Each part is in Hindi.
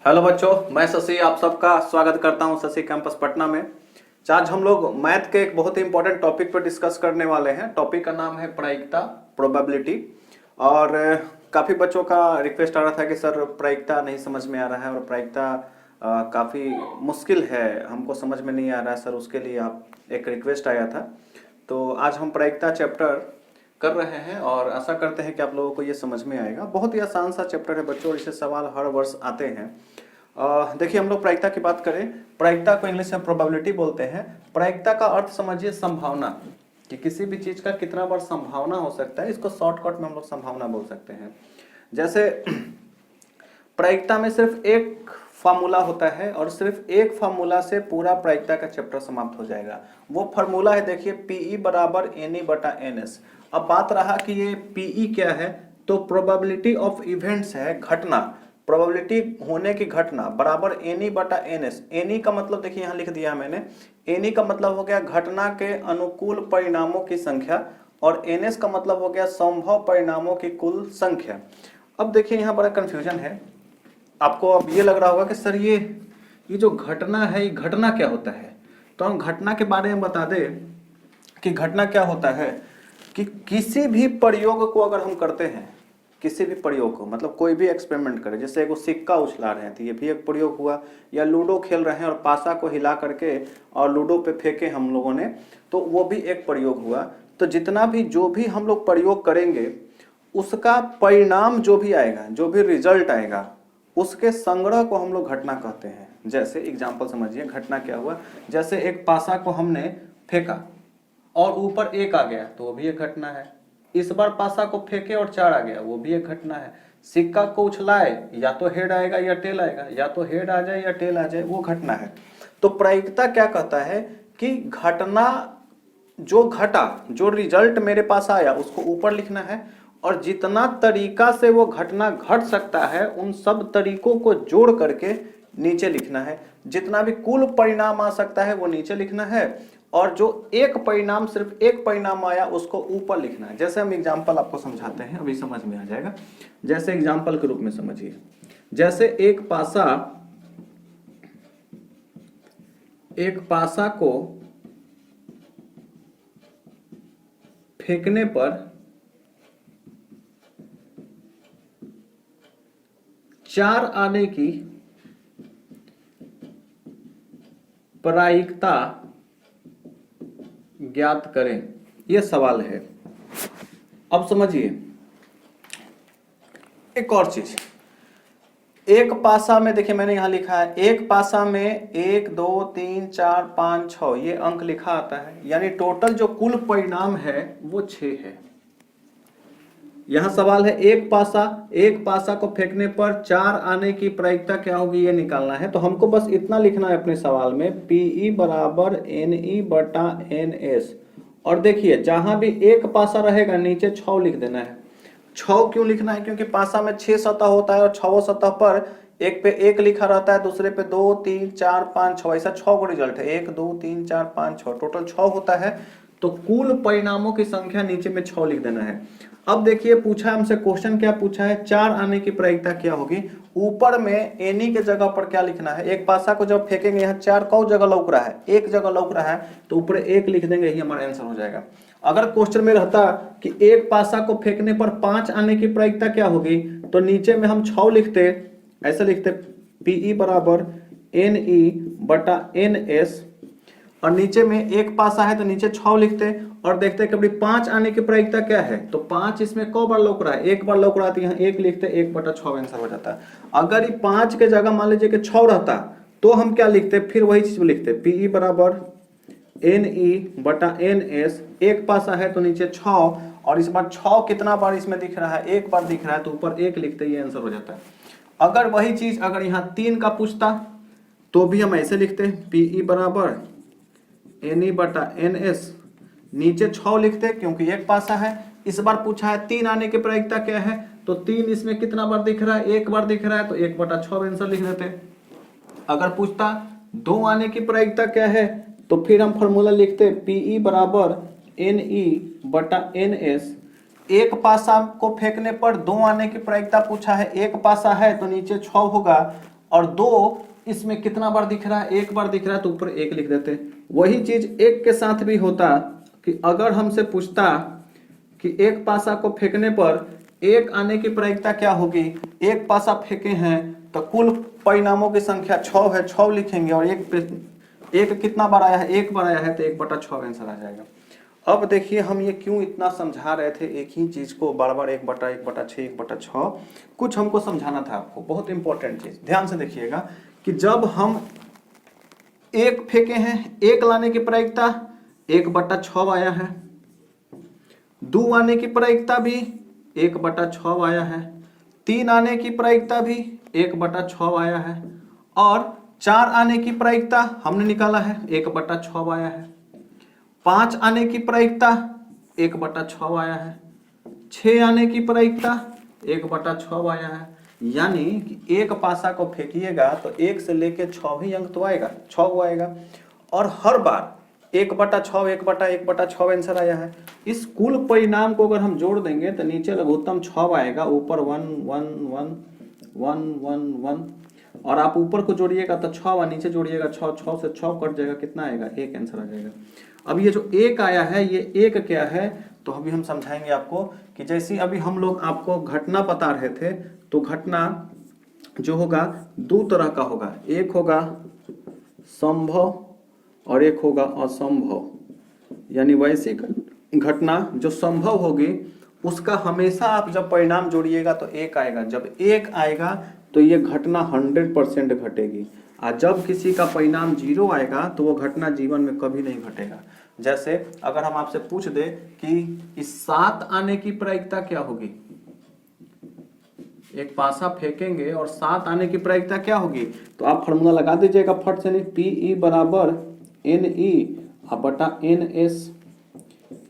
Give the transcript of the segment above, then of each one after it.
हेलो बच्चों, मैं शशि आप सबका स्वागत करता हूं शशि कैंपस पटना में। आज हम लोग मैथ के एक बहुत ही इंपॉर्टेंट टॉपिक पर डिस्कस करने वाले हैं। टॉपिक का नाम है प्रायिकता, प्रोबेबिलिटी। और काफ़ी बच्चों का रिक्वेस्ट आ रहा था कि सर प्रायिकता नहीं समझ में आ रहा है और प्रायिकता काफ़ी मुश्किल है, हमको समझ में नहीं आ रहा है सर, उसके लिए आप एक रिक्वेस्ट आया था। तो आज हम प्रायिकता चैप्टर कर रहे हैं और आशा करते हैं कि आप लोगों को ये समझ में आएगा। बहुत ही आसान सा चैप्टर है बच्चों, इससे सवाल हर वर्ष आते हैं। देखिए, हम लोग प्रायिकता की बात करें, प्रायिकता को इंग्लिश में प्रोबेबिलिटी बोलते हैं। प्रायिकता का अर्थ समझिए संभावना, कि किसी भी चीज का कितना बार संभावना हो सकता है, इसको शॉर्टकट में हम लोग संभावना बोल सकते हैं। जैसे प्रायिकता में सिर्फ एक फार्मूला होता है और सिर्फ एक फार्मूला से पूरा प्रायिकता का चैप्टर समाप्त हो जाएगा। वो फार्मूला है, देखिए, पीई बराबर एन ई बटा एन एस। अब बात रहा कि ये पीई क्या है, तो प्रोबेबिलिटी ऑफ इवेंट्स है, घटना, प्रोबेबिलिटी होने की घटना बराबर एन ई बटा एन एस। एन ई का मतलब देखिए यहाँ लिख दिया मैंने, एन ई का मतलब हो गया घटना के अनुकूल परिणामों की संख्या और एन एस का मतलब हो गया संभव परिणामों की कुल संख्या। अब देखिए यहाँ बड़ा कंफ्यूजन है, आपको अब ये लग रहा होगा कि सर ये जो घटना है, ये घटना क्या होता है। तो हम घटना के बारे में बता दें कि घटना क्या होता है, कि किसी भी प्रयोग को अगर हम करते हैं, किसी भी प्रयोग को, मतलब कोई भी एक्सपेरिमेंट करें, जैसे एक सिक्का उछला रहे हैं तो ये भी एक प्रयोग हुआ, या लूडो खेल रहे हैं और पासा को हिला करके और लूडो पे फेंके हम लोगों ने, तो वो भी एक प्रयोग हुआ। तो जितना भी जो भी हम लोग प्रयोग करेंगे, उसका परिणाम जो भी आएगा, जो भी रिजल्ट आएगा, उसके संग्रह को हम लोग घटना कहते हैं। जैसे एग्जाम्पल समझिए, घटना क्या हुआ, जैसे एक पासा को हमने फेंका और ऊपर एक आ गया तो वो भी एक घटना है। इस बार पासा को फेंके और 4 आ गया, वो भी एक घटना है। सिक्का को उछलाए, या तो हेड आएगा या टेल आएगा, या तो हेड आ जाए या टेल आ जाए, वो घटना है। तो प्रायिकता क्या कहता है कि घटना जो घटा, जो रिजल्ट मेरे पास आया, उसको ऊपर लिखना है और जितना तरीका से वो घटना घट सकता है उन सब तरीकों को जोड़ करके नीचे लिखना है। जितना भी कुल परिणाम आ सकता है वो नीचे लिखना है और जो एक परिणाम, सिर्फ एक परिणाम आया, उसको ऊपर लिखना है। जैसे हम एग्जांपल आपको समझाते हैं, अभी समझ में आ जाएगा। जैसे एग्जांपल के रूप में समझिए, जैसे एक पासा को फेंकने पर 4 आने की प्रायिकता ज्ञात करें, यह सवाल है। अब समझिए एक और चीज, एक पासा में देखिए मैंने यहां लिखा है, एक पासा में 1 2 3 4 5 6 ये अंक लिखा आता है, यानी टोटल जो कुल परिणाम है वो 6 है। यहां सवाल है एक पासा को फेंकने पर 4 आने की प्रायिकता क्या होगी, ये निकालना है। तो हमको बस इतना लिखना है अपने सवाल में, पीई बराबर एन ई बटा एन एस। और देखिए जहां भी एक पासा रहेगा नीचे 6 लिख देना है। 6 क्यों लिखना है, क्योंकि पासा में 6 सतह होता है और 6 सतह पर एक पे 1 लिखा रहता है, दूसरे पे 2 3 4 5 6, ऐसा 6 को रिजल्ट है, 1 2 3 4 5 6, टोटल 6 होता है। तो कुल परिणामों की संख्या नीचे में 6 लिख देना है। अब देखिए पूछा हमसे, क्वेश्चन क्या पूछा है, 4 आने की प्रायिकता क्या होगी। ऊपर में एनी के जगह पर क्या लिखना है, एक पासा को जब फेंकेंगे, यहाँ 4 कौ जगह लौक रहा है, एक जगह लौक रहा है, तो ऊपर 1 लिख देंगे, यही हमारा आंसर हो जाएगा। अगर क्वेश्चन में रहता कि एक पासा को फेंकने पर 5 आने की प्रायिकता क्या होगी, तो नीचे में हम 6 लिखते, ऐसे लिखते, पीई बराबर एन ई बटा एन एस, और नीचे में एक पासा है तो नीचे 6 लिखते और देखते कि 5 आने की प्रायिकता क्या है। तो 5 इसमें कौ बार लौक रहा है, एक बार लौक रहा है, तो यहाँ 1 लिखते, 1 बटा 6 आंसर हो जाता है। अगर ये 5 के जगह मान लीजिए कि 6 रहता तो हम क्या लिखते, फिर वही चीज लिखते, पीई बराबर एन ई बटा एन एस। एक पासा है तो नीचे 6, और इस बार 6 कितना बार इसमें दिख रहा है, एक बार दिख रहा है, तो ऊपर 1 लिखते, ये आंसर हो जाता है। अगर वही चीज अगर यहाँ 3 का पूछता तो भी हम ऐसे लिखते, पीई बराबर एन ई बटा एन एस, नीचे 6 लिखते क्योंकि एक पासा है। इस बार पूछा है 3 आने की प्रायिकता क्या है, तो 3 इसमें कितना बार दिख रहा है, एक बार दिख रहा है, तो 1 बटा 6 आंसर लिख देते। अगर पूछता 2 आने की प्रायिकता क्या है, तो फिर हम फॉर्मूला लिखते, पीई बराबर एन ई बटा एन एस। एक पासा को फेंकने पर 2 आने की प्रायिकता पूछा है, एक पासा है तो नीचे 6 होगा, और 2 इसमें कितना बार दिख रहा है, 1 बार दिख रहा है, तो ऊपर 1 लिख देते। वही चीज 1 के साथ भी होता कि अगर हमसे पूछता कि एक पासा को फेंकने पर 1 आने की प्रायिकता क्या होगी, 1 पासा फेंके हैं तो कुल परिणामों की संख्या 6 है, 6 लिखेंगे, और एक कितना बार आया है, 1 बार आया है, तो 1/6 आंसर आ जाएगा। अब देखिए हम ये क्यों इतना समझा रहे थे एक ही चीज को बार बार, 1/1/6 1/6, कुछ हमको समझाना था आपको, बहुत इंपॉर्टेंट चीज। ध्यान से देखिएगा कि जब हम 1 फेंके हैं, 1 लाने की प्रायिकता 1/6 आया है, 2 आने की प्रायिकता भी 1/6 आया है, 3 आने की प्रायिकता भी 1/6 आया है, और 4 आने की प्रायिकता हमने निकाला है 1/6 आया है, 5 आने की प्रायिकता 1/6 आया है, 6 आने की प्रायिकता 1/6 आया है। यानी कि 1 पासा को फेंकिएगा तो 1 से लेके 6 ही अंक तो आएगा, 6 वो आएगा, और हर बार 1/6 1/1/6 आंसर आया है। इस कुल परिणाम को अगर हम जोड़ देंगे तो नीचे लघुत्तम 6 आएगा, ऊपर 1 1 1 1 1 1, और आप ऊपर को जोड़िएगा तो 6 और नीचे जोड़िएगा 6, 6 से 6 कट जाएगा, कितना आएगा, 1 आंसर आ जाएगा। अब ये जो 1 आया है, ये 1 क्या है, तो अभी हम समझाएंगे आपको कि जैसे अभी हम लोग आपको घटना बता रहे थे, तो घटना जो होगा 2 तरह का होगा, एक होगा संभव और एक होगा असंभव। यानी वैसी घटना जो संभव होगी उसका हमेशा आप जब परिणाम जोड़िएगा तो 1 आएगा, जब 1 आएगा तो ये घटना 100% घटेगी, और जब किसी का परिणाम 0 आएगा तो वो घटना जीवन में कभी नहीं घटेगा। जैसे अगर हम आपसे पूछ दे कि इस 7 आने की प्रायिकता क्या होगी, एक पासा फेंकेंगे और 7 आने की प्रायिकता क्या होगी, तो आप फॉर्मूला लगा दीजिएगा फट से, नहीं, PE बराबर NE बटा NS।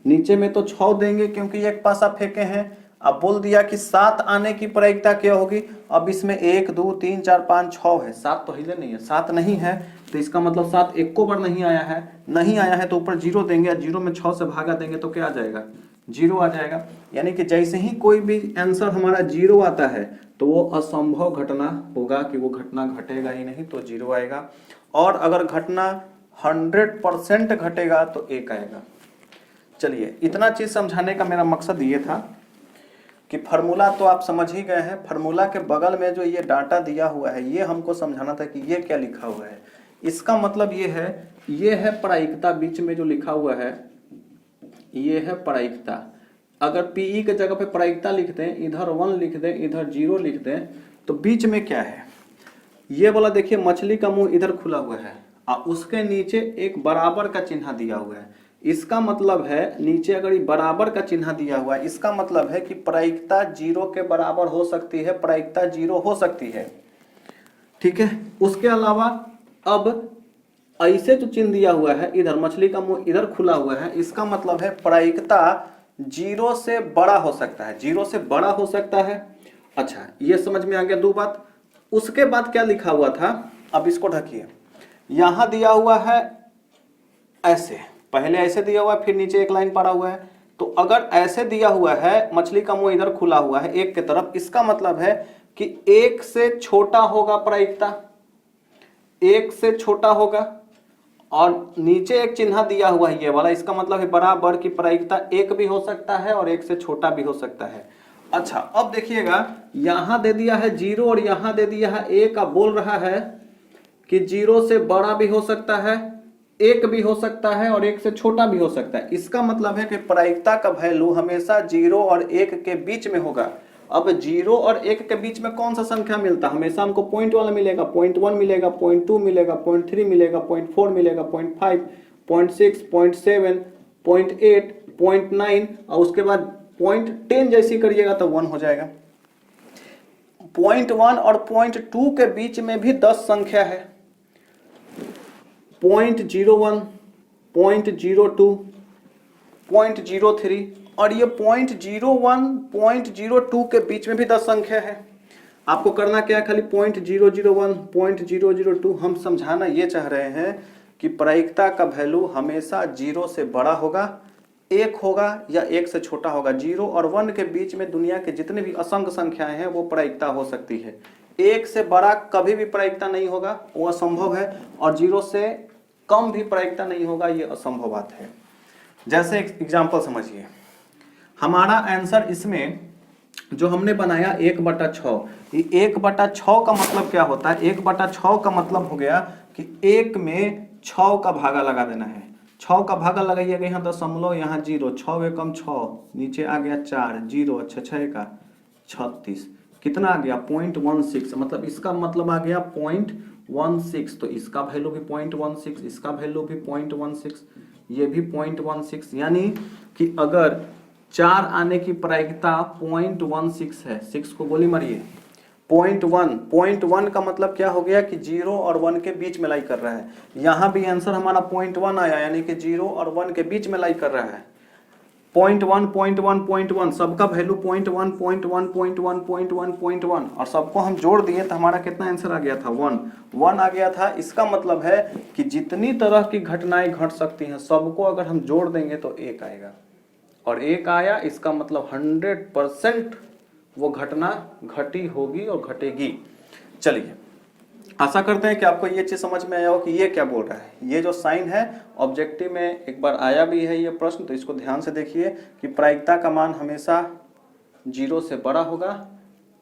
नीचे में तो 6 देंगे क्योंकि एक पासा फेंके हैं। अब बोल दिया कि 7 आने की प्रायिकता क्या होगी, अब इसमें 1 2 3 4 5 6 है, 7 तो हिले नहीं है, 7 नहीं है, तो इसका मतलब 7 एक को बार नहीं आया है, नहीं आया है तो ऊपर 0 देंगे, 0 में 6 से भागा देंगे तो क्या आ जाएगा, 0 आ जाएगा। यानी कि जैसे ही कोई भी आंसर हमारा 0 आता है तो वो असंभव घटना होगा, कि वो घटना घटेगा ही नहीं, तो 0 आएगा। और अगर घटना 100% घटेगा तो 1 आएगा। चलिए, इतना चीज समझाने का मेरा मकसद ये था कि फार्मूला तो आप समझ ही गए हैं, फार्मूला के बगल में जो ये डाटा दिया हुआ है ये हमको समझाना था कि ये क्या लिखा हुआ है। इसका मतलब ये है प्रायिकता, बीच में जो लिखा हुआ है ये है प्रायिकता। अगर पीई के जगह पे प्रायिकता लिख दें, इधर 1 लिख दें, इधर 0 लिख दें, तो बीच में क्या है, ये वाला देखिए मछली का मुंह इधर खुला हुआ है और उसके नीचे एक बराबर का चिन्ह दिया हुआ है। इसका मतलब है नीचे अगर ये बराबर का चिन्ह दिया हुआ है, इसका मतलब है कि प्रायिकता 0 के बराबर हो सकती है, प्रायिकता 0 हो सकती है, ठीक है। उसके अलावा अब ऐसे जो चिन्ह दिया हुआ है, इधर मछली का मुंह इधर खुला हुआ है, इसका मतलब है प्रायिकता 0 से बड़ा हो सकता है, 0 से बड़ा हो सकता है। अच्छा, ये समझ में आ गया 2 बात। उसके बाद क्या लिखा हुआ था, अब इसको ढकिए, यहां दिया हुआ है ऐसे, पहले ऐसे दिया हुआ है, फिर नीचे एक लाइन पड़ा हुआ है। तो अगर ऐसे दिया हुआ है, मछली का मुंह इधर खुला हुआ है 1 की तरफ, इसका मतलब है कि 1 से छोटा होगा प्रायिकता, 1 से छोटा होगा, और नीचे एक चिन्ह दिया हुआ है ये वाला, इसका मतलब है बराबर की प्रायिकता 1 भी हो सकता है और 1 से छोटा भी हो सकता है। अच्छा, अब देखिएगा यहां दे दिया है 0 और यहां दे दिया है 1, अब बोल रहा है कि 0 से बड़ा भी हो सकता है, 1 भी हो सकता है और 1 से छोटा भी हो सकता है। इसका मतलब है कि प्रायिकता का वैल्यू हमेशा 0 और 1 के बीच में होगा। अब 0 और 1 के बीच में कौन सा संख्या मिलता है, हमेशा हमको पॉइंट वाला मिलेगा, 0.1 मिलेगा, 0.2 मिलेगा, 0.3 मिलेगा, 0.4 मिलेगा, 0.5, 0.6, 0.7, 0.8, 0.9, और उसके बाद 0.10 जैसी करिएगा तो 1 हो जाएगा। 0.1 और 0.2 के बीच में भी 10 संख्या है, 0.01, 0.02, 0.03, और ये 0.01, 0.02 के बीच में भी 10 संख्या है। आपको करना क्या है, खाली 0.001, 0.002 हम समझाना ये चाह रहे हैं कि प्रायिकता का वैल्यू हमेशा 0 से बड़ा होगा, 1 होगा या 1 से छोटा होगा। 0 और 1 के बीच में दुनिया के जितने भी असंख्य संख्याएं हैं वो प्रायिकता हो सकती है। 1 से बड़ा कभी भी प्रायिकता नहीं होगा, वो असंभव है, और 0 से कम भी प्रायिकता नहीं होगा, ये असंभव बात है। जैसे एक एग्जाम्पल समझिए, हमारा आंसर इसमें जो हमने बनाया 1/6, ये 1/6 का मतलब क्या होता है? 1/6 का मतलब हो गया कि 1 में 6 का भागा लगा देना है। 6 का भागा लगाइएगा, यहाँ दशमलव, यहाँ 0, 6 एकम 6, नीचे आ गया 4, 0, 6 का 36, कितना आ गया 0.16, मतलब इसका मतलब आ गया 0.16, तो इसका वैल्यू भी 0.16, इसका वैल्यू भी 0.16, ये भी 0.16, यानी कि अगर 4 आने की प्रायिकता 0.16 है, 6 को गोली मारिए, 0.1 का मतलब क्या हो गया कि 0 और 1 के बीच में लाई कर रहा है। यहाँ भी आंसर हमारा 0.1 आया, यानी कि 0 और 1 के बीच में लाई कर रहा है। 0.1 सबका वैल्यू 0.1 और सबको हम जोड़ दिए तो हमारा कितना आंसर आ गया था? 1 आ गया था। इसका मतलब है कि जितनी तरह की घटनाएं घट सकती हैं सबको अगर हम जोड़ देंगे तो 1 आएगा, और 1 आया, इसका मतलब 100% वो घटना घटी होगी और घटेगी। चलिए, आशा करते हैं कि आपको ये चीज समझ में आया हो कि ये क्या बोल रहा है। ये जो साइन है ऑब्जेक्टिव में एक बार आया भी है ये प्रश्न, तो इसको ध्यान से देखिए कि प्रायिकता का मान हमेशा 0 से बड़ा होगा,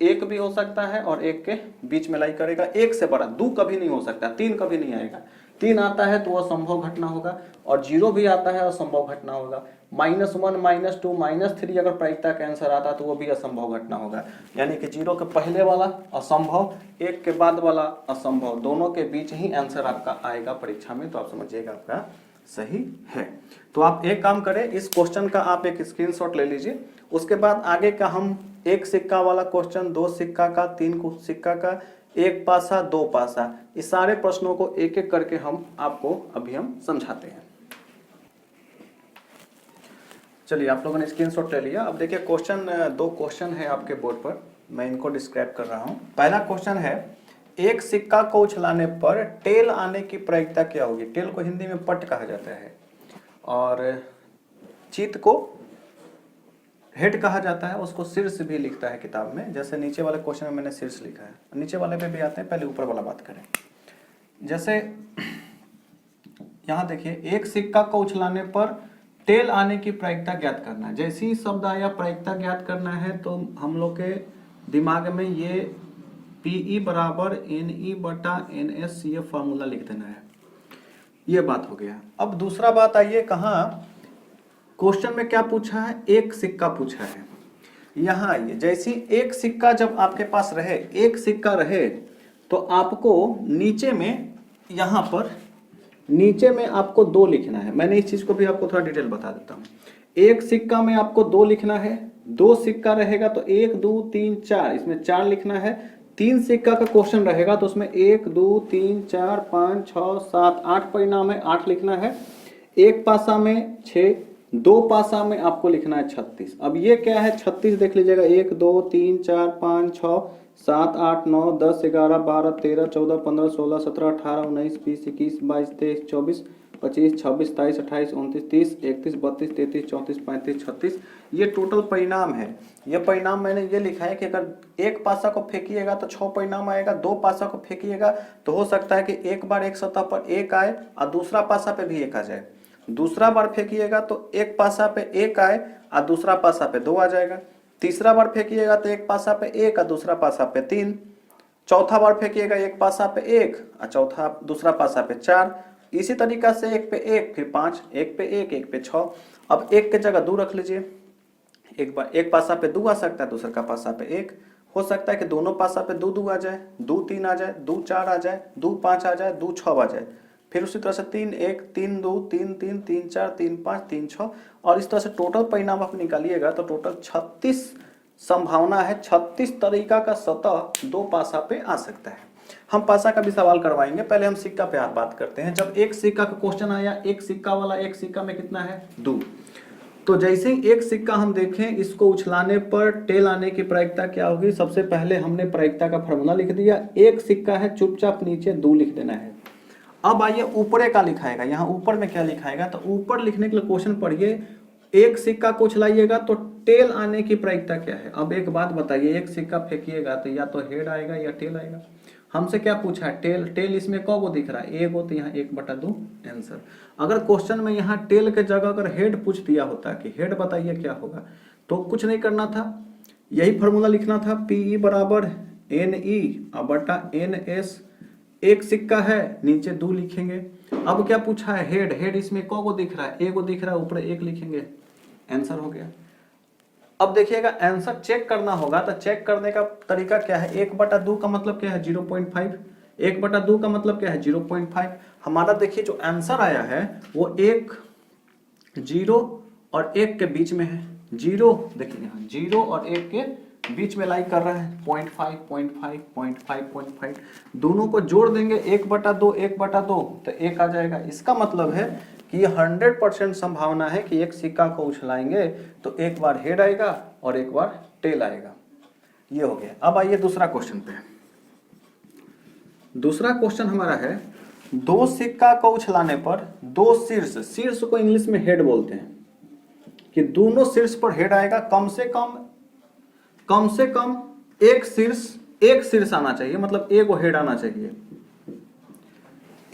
1 भी हो सकता है और 1 के बीच में लाई करेगा। 1 से बड़ा 2 कभी नहीं हो सकता, 3 कभी नहीं आएगा। 3 आता है तो वह असंभव घटना होगा, और 0 भी आता है असंभव घटना होगा। -1, -2, -3 अगर प्रायिकता का आंसर आता तो वो भी असंभव घटना होगा। यानी कि 0 के पहले वाला असंभव, 1 के बाद वाला असंभव, दोनों के बीच ही आंसर आपका आएगा परीक्षा में। तो आप समझिएगा आपका सही है। तो आप एक काम करें, इस क्वेश्चन का आप एक स्क्रीनशॉट ले लीजिए, उसके बाद आगे का हम 1 सिक्का वाला क्वेश्चन, 2 सिक्का का, 3 सिक्का का, 1 पासा, 2 पासा, इस सारे प्रश्नों को एक एक करके हम आपको अभी हम समझाते हैं। चलिए, आप लोगों ने स्क्रीनशॉट ले लिया। अब देखिए क्वेश्चन, 2 क्वेश्चन है आपके बोर्ड पर, मैं इनको डिस्क्राइब कर रहा हूं। पहला क्वेश्चन है, एक सिक्का को उछलाने पर टेल आने की प्रायिकता क्या होगी? टेल को हिंदी में पट कहा जाता है, और चित को हेड कहा जाता है, उसको शीर्ष भी लिखता है किताब में। जैसे नीचे वाले क्वेश्चन में मैंने शीर्ष लिखा है, नीचे वाले पे भी आते हैं, पहले ऊपर वाला बात करें। जैसे यहाँ देखिए, एक सिक्का को उछलाने पर टेल आने की प्रायिकता ज्ञात करना है। जैसे ही शब्द आया प्रायिकता ज्ञात करना है तो हम लोग के दिमाग में ये PE बराबर NE बटा NS ये फॉर्मूला लिख देना है। ये बात हो गया। अब दूसरा बात आइए, कहाँ क्वेश्चन में क्या पूछा है? एक सिक्का पूछा है। यहाँ आइए, जैसे एक सिक्का जब आपके पास रहे, एक सिक्का रहे, तो आपको नीचे में, यहाँ पर नीचे में आपको 2 लिखना है। मैंने इस चीज को भी आपको थोड़ा डिटेल बता देता हूँ। एक सिक्का में आपको 2 लिखना है, 2 सिक्का रहेगा तो 1 2 3 4, इसमें 4 लिखना है। 3 सिक्का का क्वेश्चन रहेगा तो उसमें 1 2 3 4 5 6 7 8 परिणाम है, 8 लिखना है। एक पासा में 6, 2 पासा में आपको लिखना है 36। अब ये क्या है? 36 देख लीजिएगा, 1 2 3 4 5 6 7 8 9 10 11 12 13 14 15 16 17 18 19 20 21 22 23 24 25 26 27 28 29 30 31 32 33 34 35 36, ये टोटल परिणाम है। ये परिणाम मैंने ये लिखा है कि अगर एक पासा को फेंकिएगा तो 6 परिणाम आएगा, 2 पासा को फेंकिएगा तो हो सकता है कि एक बार एक सतह पर 1 आए और दूसरा पासा पे भी 1 आ जाए। दूसरा बार फेंकिएगा तो एक पासा पे 1 आए और दूसरा पासा पे 2 आ जाएगा। तीसरा बार फेंकिएगा तो एक पासा पे 1 और दूसरा पासा पे 3। चौथा बार फेंकिएगा एक पासा पे 1 और चौथा दूसरा पासा पे 4। इसी तरीका से 1 पे 1, फिर 5, 1 पे 1, 1 पे 6। अब 1 के जगह 2 रख लीजिए। एक बार एक पासा पे 2 आ सकता है, दूसरे का पासा पे 1 हो सकता है कि दोनों पासा पे 2 2 आ जाए, 2 3 आ जाए, 2 4 आ जाए, 2 5 आ जाए, 2 6 आ जाए। फिर उसी तरह से 3 1 3 2 3 3 3 4 3 5 3 6, और इस तरह से टोटल परिणाम आप निकालिएगा तो टोटल 36 संभावना है। 36 तरीका का सतह 2 पासा पे आ सकता है। हम पासा का भी सवाल करवाएंगे, पहले हम सिक्का पे बात करते हैं। जब एक सिक्का का क्वेश्चन आया, एक सिक्का वाला, एक सिक्का में कितना है? 2। तो जैसे ही एक सिक्का हम देखें, इसको उछलाने पर टेल आने की प्रायिकता क्या होगी? सबसे पहले हमने प्रायिकता का फॉर्मूला लिख दिया। एक सिक्का है, चुपचाप नीचे 2 लिख देना है। अब आइए ऊपरे का लिखाएगा। यहाँ ऊपर में क्या लिखाएगा? तो ऊपर लिखने के लिए क्वेश्चन पढ़िए, एक सिक्का को उछलाइएगा तो टेल आने की प्रायिकता क्या है। अब एक बात बताइए, एक सिक्का फेंकिएगा तो या तो हेड आएगा या टेल आएगा। हमसे क्या पूछा है, टेल। टेल इसमें कौगो दिख रहा है, एगो, तो यहाँ 1/2 आंसर। अगर क्वेश्चन में यहाँ टेल के जगह अगर हेड पूछ दिया होता कि हेड बताइए क्या होगा, तो कुछ नहीं करना था, यही फॉर्मूला लिखना था, PE बराबर NE/NS। एक सिक्का है, नीचे 2 लिखेंगे। अब क्या पूछा है, हेड। हेड इसमें कौगो दिख रहा है, एगो दिख रहा है, ऊपर 1 लिखेंगे, आंसर हो गया। अब देखिएगा आंसर चेक करना होगा, तो चेक करने का तरीका क्या है, 1/2 का मतलब क्या है 0.5, 1/2 का मतलब क्या है 0.5। हमारा देखिए जो आंसर आया है वो 1, 0 और 1 के बीच में है। 0 देखिए यहाँ 0 और 1 के बीच में लाई कर रहा है, 0.5, 0.5, 0.5, 0.5 दोनों को जोड़ देंगे 1/2, 1/2 तो 1 आ जाएगा। इसका मतलब है कि ये 100% संभावना है कि एक सिक्का को उछलाएंगे तो एक बार हेड आएगा और एक बार टेल आएगा। ये हो गया। अब आइए दूसरा क्वेश्चन पे। दूसरा क्वेश्चन हमारा है, 2 सिक्का को उछलाने पर 2 शीर्ष, शीर्ष को इंग्लिश में हेड बोलते हैं, कि दोनों शीर्ष पर हेड आएगा। कम से कम एक शीर्ष आना चाहिए, मतलब एक हेड आना चाहिए।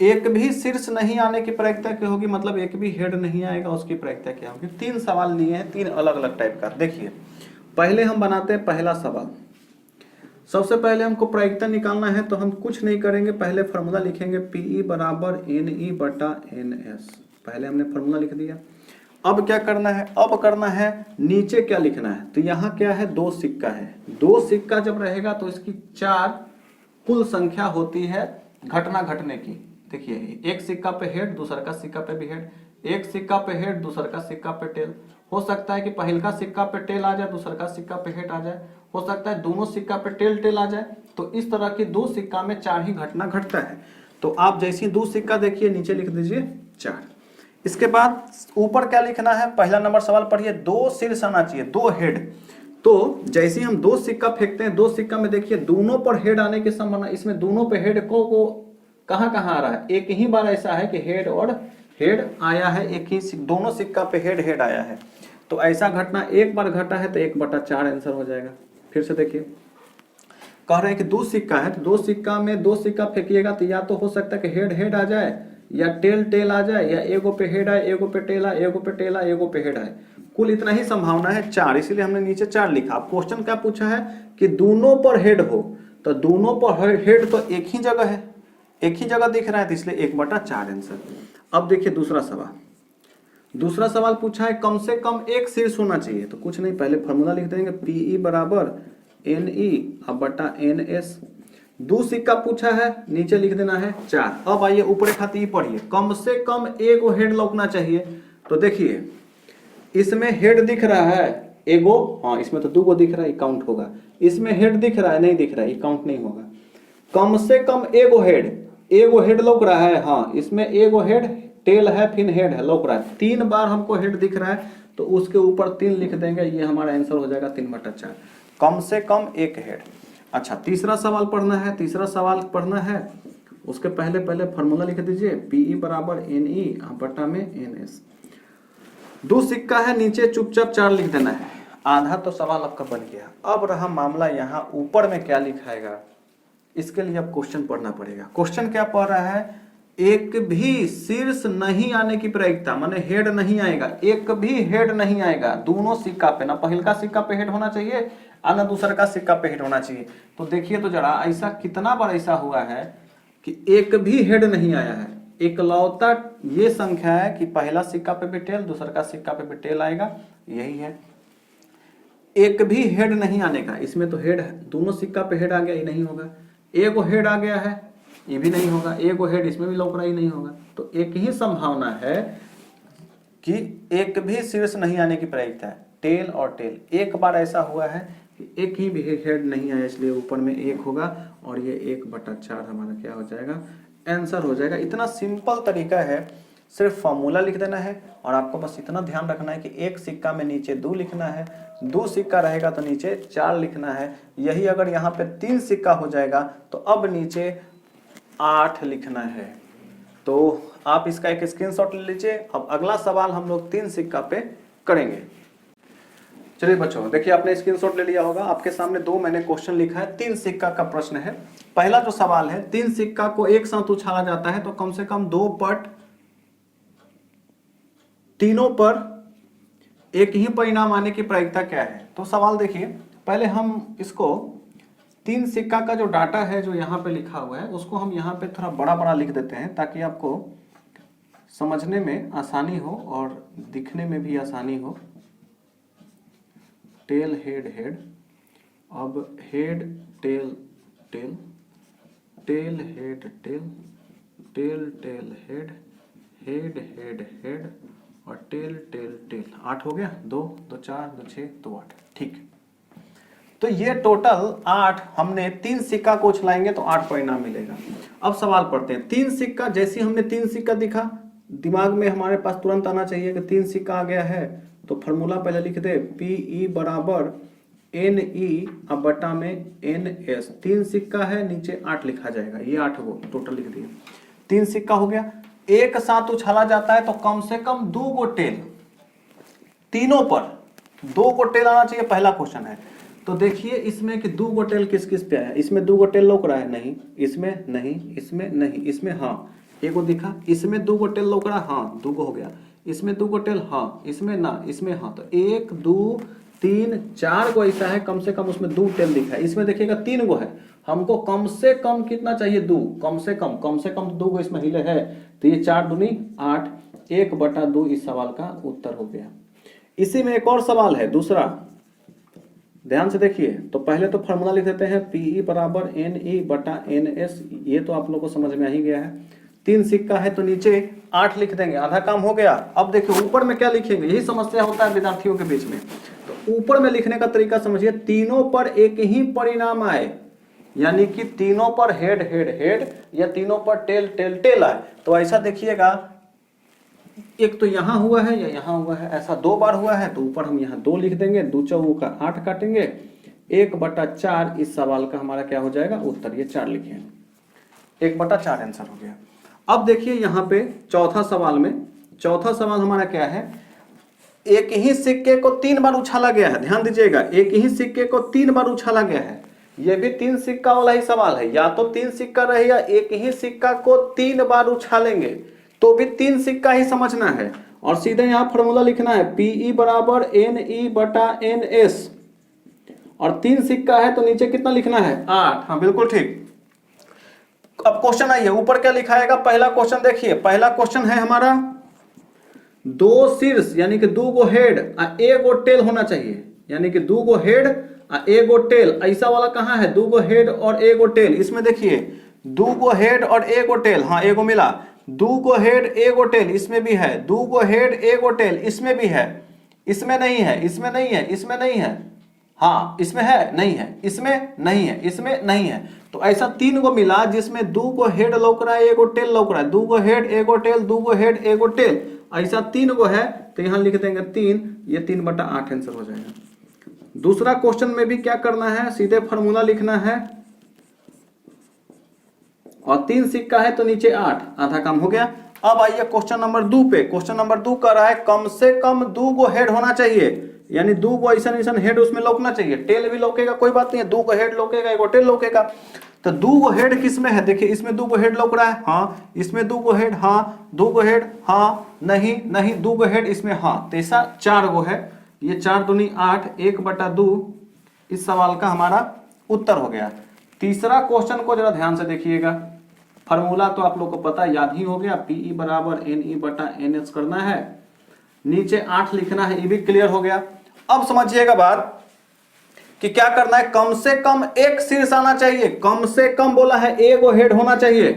एक भी शीर्ष नहीं आने की प्रायिकता क्या होगी, मतलब एक भी हेड नहीं आएगा, उसकी प्रायिकता क्या होगी। 3 सवाल लिए हैं, 3 अलग अलग टाइप का। देखिए पहले हम बनाते हैं पहला सवाल। सबसे पहले हमको प्रायिकता निकालना है, तो हम कुछ नहीं करेंगे, पहले फॉर्मूला लिखेंगे, PE बराबर NE/NS। पहले हमने फॉर्मूला लिख दिया। अब क्या करना है, अब करना है नीचे क्या लिखना है। तो यहाँ क्या है, 2 सिक्का है। 2 सिक्का जब रहेगा तो इसकी 4 कुल संख्या होती है घटना घटने की। देखिए एक सिक्का पे हेड, दूसर का सिक्का पे भी हेड, एक सिक्का पे हेड, दूसर का सिक्का पे टेल। हो सकता है कि पहल का सिक्का पे टेल आ जाए, दूसर का सिक्का पे हेड आ जाए, हो सकता है दोनों सिक्का पे टेल आ जाए। तो इस तरह की 2 सिक्का में 4 ही घटना घटता है। तो आप जैसे 2 सिक्का देखिए, नीचे लिख दीजिए 4। इसके बाद ऊपर क्या लिखना है, पहला नंबर सवाल पढ़िए, 2 शीर्ष आना चाहिए, 2 हेड। तो जैसे हम 2 सिक्का फेंकते हैं, 2 सिक्का में देखिए दोनों पर हेड आने की संभावना, इसमें दोनों पे हेड को कहां आ रहा है, एक ही बार ऐसा है कि हेड और हेड आया है, एक ही दोनों सिक्का पे हेड आया है। तो ऐसा घटना एक बार घटा है तो 1/4 आंसर हो जाएगा। फिर से देखिए, कह रहे हैं कि 2 सिक्का है, तो 2 सिक्का में 2 सिक्का फेंकिएगा तो या तो हो सकता है कि हेड आ जाए या टेल आ जाए, या एगो पे हेड आए, एगो पे टेल आए, एगो पे टेल आए, एगो पे हेड आए। कुल इतना ही संभावना है 4, इसीलिए हमने नीचे 4 लिखा। अब क्वेश्चन क्या पूछा है कि दोनों पर हेड हो, तो दोनों पर हेड तो एक ही जगह है, एक ही जगह दिख रहा है, तो इसलिए 1/4 आंसर। अब देखिए दूसरा सवाल पूछा है कम से कम एक शीर्ष होना चाहिए। तो कुछ नहीं, पहले फॉर्मूला लिख देंगे, PE बराबर NE/NS। 2 सिक्का पूछा है, नीचे लिख देना है 4। अब आइए ऊपर खाती पढ़िए, कम से कम एक हेड लौकना चाहिए। तो देखिए इसमें हेड दिख रहा है एगो, हाँ इसमें तो 2 गो दिख रहा है, काउंट होगा। इसमें हेड दिख रहा है, नहीं दिख रहा है, काउंट नहीं होगा। कम से कम एगो हेड लौक रहा है, हाँ इसमें एगो हेड, टेल है, फिर हेड है, लौक रहा है। 3 बार हमको हेड दिख रहा है, तो उसके ऊपर 3 लिख देंगे, ये हमारा आंसर हो जाएगा 3/4। कम से कम एक हेड। अच्छा तीसरा सवाल पढ़ना है, उसके पहले फॉर्मूला लिख दीजिए, PE बराबर NE/NS। 2 सिक्का है, नीचे चुपचाप 4 लिख देना है। आधा तो सवाल आपका बन गया। अब रहा मामला यहाँ ऊपर में क्या लिखाएगा, इसके लिए अब क्वेश्चन पढ़ना पड़ेगा। क्वेश्चन क्या पढ़ रहा है, एक भी शीर्ष नहीं आने की प्रायिकता, माने हेड नहीं आएगा, एक भी हेड नहीं आएगा दोनों सिक्का पे, ना पहल का सिक्का पे हेड होना चाहिए और ना दूसरा का सिक्का पे हेड होना चाहिए। तो देखिए तो जरा ऐसा कितना बार ऐसा हुआ है कि एक भी हेड नहीं आया है। इकलौता ये संख्या है कि पहला सिक्का पे भी टेल, दूसरा का सिक्का पे भी टेल आएगा, यही है। एक भी हेड नहीं आने का, इसमें तो हेड है, दोनों सिक्का पे हेड आ गया, ये नहीं होगा। एगो हेड आ गया है, ये भी नहीं होगा। एगो हेड इसमें भी लौक रहा, ही नहीं होगा। तो एक ही संभावना है कि एक भी शीर्ष नहीं आने की प्रायिकता है, टेल और टेल। एक बार ऐसा हुआ है कि एक ही भी हेड नहीं आया, इसलिए ऊपर में 1 होगा और ये 1/4 हमारा क्या हो जाएगा, आंसर हो जाएगा। इतना सिंपल तरीका है, सिर्फ फॉर्मूला लिख देना है और आपको बस इतना ध्यान रखना है कि एक सिक्का में नीचे 2 लिखना है, 2 सिक्का रहेगा तो नीचे 4 लिखना है। यही अगर यहाँ पे 3 सिक्का हो जाएगा तो अब नीचे 8 लिखना है। तो आप इसका एक स्क्रीनशॉट ले लीजिए। अब अगला सवाल हम लोग 3 सिक्का पे करेंगे। चलिए बच्चों, देखिए आपने स्क्रीनशॉट ले लिया होगा, आपके सामने दो मैंने क्वेश्चन लिखा है, 3 सिक्का का प्रश्न है। पहला जो सवाल है, 3 सिक्का को एक साथ उछाला जाता है तो कम से कम 2 पट तीनों पर एक ही परिणाम आने की प्रायिकता क्या है। तो सवाल देखिए, पहले हम इसको 3 सिक्का का जो डाटा है जो यहाँ पे लिखा हुआ है उसको हम यहाँ पे थोड़ा बड़ा बड़ा लिख देते हैं ताकि आपको समझने में आसानी हो और दिखने में भी आसानी हो। टेल हेड हेड, अब head tail tail, tail head tail, tail tail head, head head head और टेल टेल टेल। 8 हो गया, 2 2 4 2 6 2 8। ठीक, तो ये टोटल 8 हमने 3 सिक्का को उछलाएंगे तो 8 परिणाम मिलेगा। अब सवाल पढ़ते हैं। 3 सिक्का, जैसे हमने 3 सिक्का दिखा, दिमाग में हमारे पास तुरंत आना चाहिए कि 3 सिक्का आ गया है तो फॉर्मूला पहले लिख दे, PE बराबर NE अब बटा में NS। 3 सिक्का है, नीचे 8 लिखा जाएगा, ये 8 को टोटल लिख दिया। 3 सिक्का हो गया, एक साथ उछाला जाता है तो कम से कम 2 गो टेल, तीनों पर 2 गो टेल आना चाहिए, पहला क्वेश्चन है। तो देखिए इसमें कि 2 गो टेल किस किस पे आया। इसमें 2 गो टेल लौक रहा है, नहीं, इसमें नहीं, इसमें नहीं, इसमें हाँ, एक को दिखा, इसमें 2 गो टेल लौक रहा है, हाँ 2 गो हो गया, इसमें 2 गो टेल, हाँ, इसमें ना, इसमें हाँ। तो 1 2 3 4 गो ऐसा है, कम से कम उसमें 2 टेल दिखा है। इसमें देखिएगा 3 गो है, हमको कम से कम कितना चाहिए, 2, कम से कम 2 गो इसमें हिले है। तो ये 4 दूनी 8, 1/2 इस सवाल का उत्तर हो गया। इसी में एक और सवाल है दूसरा, ध्यान से देखिए। तो पहले तो फॉर्मूला लिख देते हैं, PE बराबर NE बटा NS, ये तो आप लोग को समझ में आ ही गया है। 3 सिक्का है तो नीचे 8 लिख देंगे, आधा काम हो गया। अब देखिए ऊपर में क्या लिखेंगे, यही समस्या होता है विद्यार्थियों के बीच में। तो ऊपर में लिखने का तरीका समझिए, तीनों पर एक ही परिणाम आए, यानी कि तीनों पर हेड हेड हेड या तीनों पर टेल टेल टेल आए। तो ऐसा देखिएगा, एक तो यहां हुआ है या यहां हुआ है, ऐसा 2 बार हुआ है तो ऊपर हम यहाँ 2 लिख देंगे, 2 चौगो का 8 काटेंगे, 1/4 इस सवाल का हमारा क्या हो जाएगा उत्तर, ये 4 लिखे, 1/4 आंसर हो गया। अब देखिए यहाँ पे चौथा सवाल में, चौथा सवाल हमारा क्या है, एक ही सिक्के को 3 बार उछाला गया है। ध्यान दीजिएगा, एक ही सिक्के को 3 बार उछाला गया है। यह भी 3 सिक्का वाला ही सवाल है, या तो 3 सिक्का रहेगा, एक ही सिक्का को 3 बार उछालेंगे तो भी 3 सिक्का ही समझना है। और सीधे यहाँ फॉर्मूला लिखना है, PE बराबर NE बटा NS, और 3 सिक्का है तो नीचे कितना लिखना है, 8। हाँ बिल्कुल ठीक। अब क्वेश्चन आइए, ऊपर क्या लिखाएगा। पहला क्वेश्चन देखिए, पहला क्वेश्चन है हमारा 2 शीर्ष यानी कि 2 गो हेड और 1 गो टेल होना चाहिए, यानी कि 2 गो हेड और 1 गो टेल। ऐसा वाला कहाँ है, 2 गो हेड और 1 गो टेल। इसमें देखिए 2 गो हेड और 1 गो टेल, हाँ 1 गो मिला, 2 गो हेड 1 गो टेल इसमें भी है, 2 गो हेड 1 गो टेल इसमें भी है, इसमें नहीं है, इसमें नहीं है, इसमें नहीं है, हाँ इसमें है, नहीं है, इसमें नहीं है, इसमें नहीं है। तो ऐसा 3 गो मिला जिसमें 2 गो हेड लौक रहा है, 1 गो टेल लौक रहा है, 2 गो हेड 1 गो टेल, 2 गो हेड 1 गो टेल, ऐसा 3 गो है तो यहां लिख देंगे 3, ये 3/8 आंसर हो जाएगा। दूसरा क्वेश्चन में भी क्या करना है, सीधे फॉर्मूला लिखना है, और 3 सिक्का है तो नीचे 8, आधा काम हो गया। अब आइए क्वेश्चन नंबर 2 पे। क्वेश्चन नंबर 2 कर रहा है कम से कम 2 गो हेड होना चाहिए, यानी 2 गो ऐसा हेड उसमें लौकना चाहिए, टेल भी लौकेगा कोई बात नहीं है, 2 गो हेड लौकेगा, 1 गो टेल लौकेगा। तो 2 गो हेड किस में है, देखिए इसमें 2 गो हेड लौक रहा है, हाँ इसमें 2 गो हेड, हाँ 2 गो हेड, हाँ नहीं नहीं 2 गो हेड इसमें, हाँ तो ऐसा 4 गो है, ये 4 दूनी 8, 1/2 इस सवाल का हमारा उत्तर हो गया। तीसरा क्वेश्चन को जरा ध्यान से देखिएगा, फॉर्मूला तो आप लोग को पता याद ही हो गया, PE बराबर NE बटा NS करना है, नीचे 8 लिखना है, ये भी क्लियर हो गया। अब समझिएगा बात कि क्या करना है, कम से कम एक शीर्ष आना चाहिए, कम से कम बोला है 1 गो हेड होना चाहिए,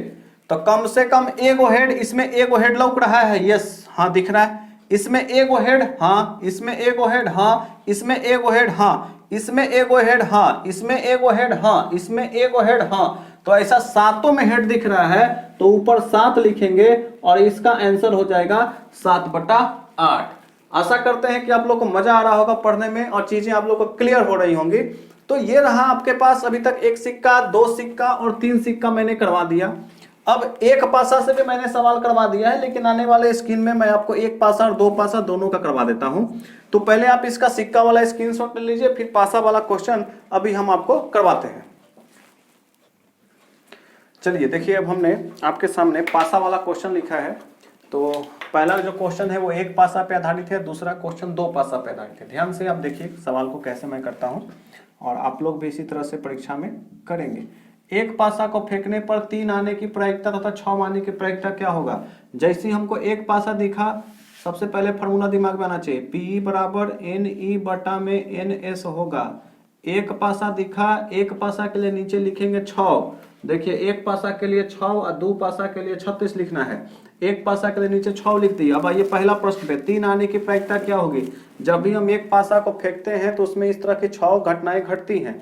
तो कम से कम 1 गो हेड, इसमें 1 गो हेड लौक रहा है, यस हाँ दिख रहा है, इसमें 1 गो हेड, हाँ इसमें 1 गो हेड, हाँ इसमें 1 गो हेड, हाँ इसमें 1 गो हेड, हाँ इसमें 1 गो हेड, हाँ इसमें 1 गो हेड, हाँ तो ऐसा 7 में हेड दिख रहा है तो ऊपर 7 लिखेंगे और इसका आंसर हो जाएगा 7/8। आशा करते हैं कि आप लोग को मजा आ रहा होगा पढ़ने में और चीजें आप लोग को क्लियर हो रही होंगी। तो ये रहा आपके पास अभी तक 1 सिक्का, 2 सिक्का और 3 सिक्का मैंने करवा दिया। अब एक पासा से भी मैंने सवाल करवा दिया है, लेकिन आने वाले स्क्रीन में मैं आपको एक पासा और दो पासा दोनों का करवा देता हूं। तो पहले आप इसका सिक्का वाला स्क्रीनशॉट ले लीजिए, फिर पासा वाला क्वेश्चन अभी हम आपको करवाते हैं। चलिए देखिए, अब हमने आपके सामने पासा वाला क्वेश्चन लिखा है। तो पहला जो क्वेश्चन है वो एक पासा पे आधारित है, दूसरा क्वेश्चन दो पासा पे आधारित है। ध्यान से आप देखिए सवाल को कैसे मैं करता हूं, और आप लोग भी इसी तरह से परीक्षा में करेंगे। एक पासा को फेंकने पर 3 आने की प्रायिकता तथा 6 आने की प्रायिकता क्या होगा। जैसे ही हमको एक पासा दिखा, सबसे पहले फॉर्मूला दिमाग में आना चाहिए, पी बराबर एन ई बटा में एन एस होगा। एक पासा दिखा, एक पासा के लिए नीचे लिखेंगे 6। देखिए एक पासा के लिए 6 और दो पासा के लिए 36 लिखना है। एक पासा के लिए नीचे 6 लिख दिया। अब आइए पहला प्रश्न पे, 3 आने की प्रायिकता क्या होगी। जब भी हम एक पासा को फेंकते हैं तो उसमें इस तरह की 6 घटनाएं घटती हैं।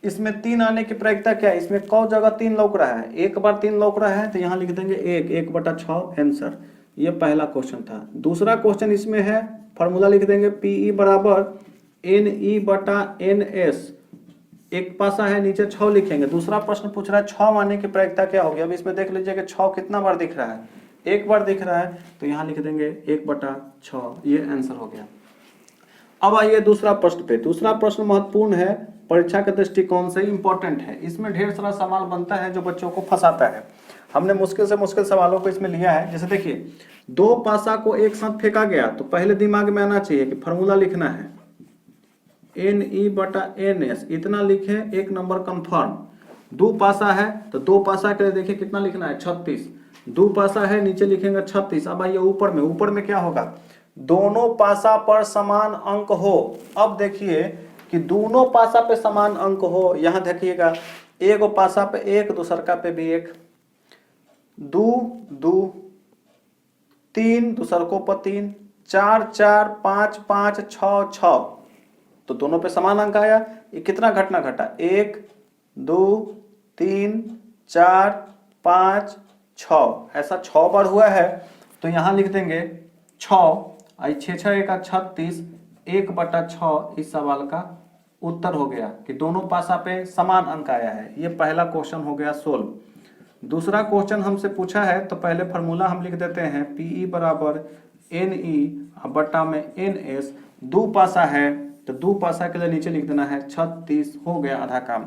इसमें 3 आने की प्रायिकता क्या है, इसमें कौ जगह 3 लौक रहा है, एक बार 3 लौक रहा है तो यहाँ लिख देंगे 1/6 आंसर। ये पहला क्वेश्चन था। दूसरा क्वेश्चन इसमें है, फॉर्मूला लिख देंगे पीई बराबर एन ई बटा एन एस। एक पासा है, नीचे 6 लिखेंगे। दूसरा प्रश्न पूछ रहा है 6 आने की प्रायिकता क्या होगी। अब इसमें देख लीजिए कि 6 कितना बार दिख रहा है, एक बार दिख रहा है, तो यहाँ लिख देंगे 1/6। ये आंसर हो गया। अब आइए दूसरा प्रश्न पे। दूसरा प्रश्न महत्वपूर्ण है, परीक्षा के दृष्टिकोण से इंपॉर्टेंट है। इसमें ढेर सारा सवाल बनता है जो बच्चों को फंसाता है। हमने मुश्किल से मुश्किल सवालों को इसमें लिया है। जैसे देखिए, दो पासा को एक साथ फेंका गया, तो पहले दिमाग में आना चाहिए कि फॉर्मूला लिखना है एन ई बटा एन एस, इतना लिखे, एक नंबर कंफर्म। दो पासा है तो दो पासा के लिए देखिए कितना लिखना है 36। दो पासा है, नीचे लिखेंगे 36। अब आइए ऊपर में क्या होगा, दोनों पासा पर समान अंक हो। अब देखिए कि दोनों पासा पे समान अंक हो, यहां देखिएगा एक पासा पे एक, दूसरका पे भी एक, 2 2 3 दूसरकों पर 3, 4 4 5 5 6 6, तो दोनों पे समान अंक आया। ये कितना घटना घटा, 1 2 3 4 5 6, ऐसा 6 बार हुआ है। तो यहां लिख देंगे 6, 6 6 1 36, 1/6 इस सवाल का उत्तर हो गया कि दोनों पासा पे समान अंक आया है। ये पहला क्वेश्चन हो गया सोल्व। दूसरा क्वेश्चन हमसे पूछा है, तो पहले फॉर्मूला हम लिख देते हैं पीई बराबर एन ई बटा में एन एस। दो पासा है तो दो पासा के लिए नीचे लिख देना है 36, हो गया आधा काम।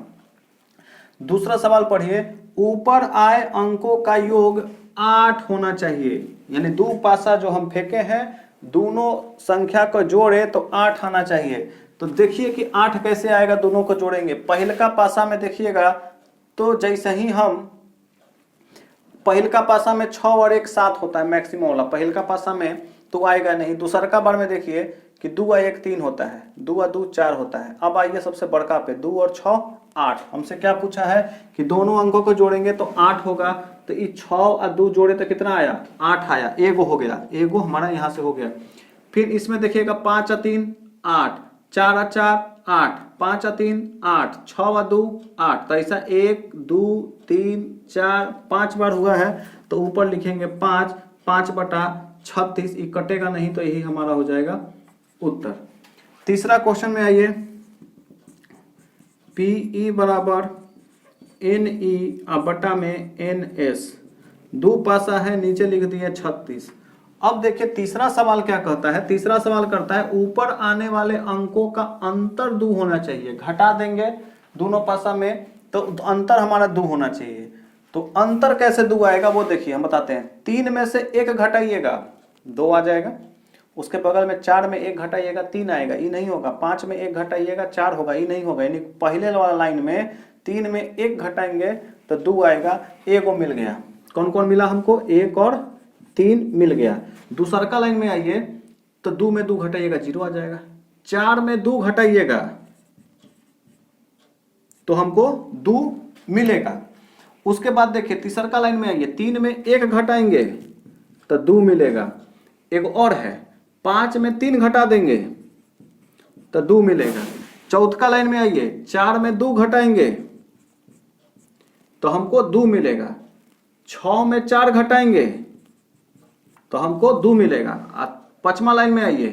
दूसरा सवाल पढ़िए, ऊपर आए अंकों का योग 8 होना चाहिए। यानी दो पासा जो हम फेंके हैं, दोनों संख्या को जोड़े तो 8 आना चाहिए। तो देखिए कि 8 कैसे आएगा, दोनों को जोड़ेंगे। पहिलका पासा में देखिएगा तो जैसे ही हम, पहिलका पासा में 6 और 1 7 होता है मैक्सिमम वाला, पहिलका पासा में तो आएगा नहीं। दूसरका बार में देखिए कि 2 और 1 3 होता है, 2 और 2 4 होता है। अब आइए सबसे बड़का पे, 2 और 6 8। हमसे क्या पूछा है कि दोनों अंकों को जोड़ेंगे तो 8 होगा। तो ये 6 और 2 जोड़े तो कितना आया, 8 आया। एगो हो गया, एगो हमारा यहाँ से हो गया। फिर इसमें देखिएगा 5 और 3 8, 4 और 4 8, 5 और 3 8, 6 और 2 8। तो ऐसा 1 2 3 4 5 बार हुआ है। तो ऊपर लिखेंगे 5, 5/36। ये कटेगा नहीं, तो यही हमारा हो जाएगा उत्तर। तीसरा क्वेश्चन में आइए, पीई बराबर एन ई बटा में एन एस। दो पासा है, नीचे लिख दिए 36। अब देखिए तीसरा सवाल क्या कहता है। तीसरा सवाल करता है ऊपर आने वाले अंकों का अंतर 2 होना चाहिए। घटा देंगे दोनों पासा में तो अंतर हमारा 2 होना चाहिए। तो अंतर कैसे 2 आएगा वो देखिए, हम बताते हैं। 3 में से 1 घटाइएगा 2 आ जाएगा। उसके बगल में 4 में 1 घटाइएगा 3 आएगा, ये नहीं होगा। 5 में 1 घटाइएगा 4 होगा, ये नहीं होगा। यानी पहले वाला लाइन में 3 में 1 घटाएंगे तो 2 आएगा। एगो मिल गया। कौन कौन मिला हमको, 1 और 3 मिल गया। दूसरका लाइन में आइए तो 2 में 2 घटाइएगा 0 आ जाएगा। 4 में 2 घटाइएगा तो हमको 2 मिलेगा। उसके बाद देखिए तीसरका लाइन में आइए, 3 में 1 घटाएंगे तो 2 मिलेगा। एक और है, 5 में 3 घटा देंगे तो 2 मिलेगा। चौथा लाइन में आइए, 4 में 2 घटाएंगे तो हमको 2 मिलेगा। 6 में 4 घटाएंगे तो हमको 2 मिलेगा। पांचवा लाइन में आइए,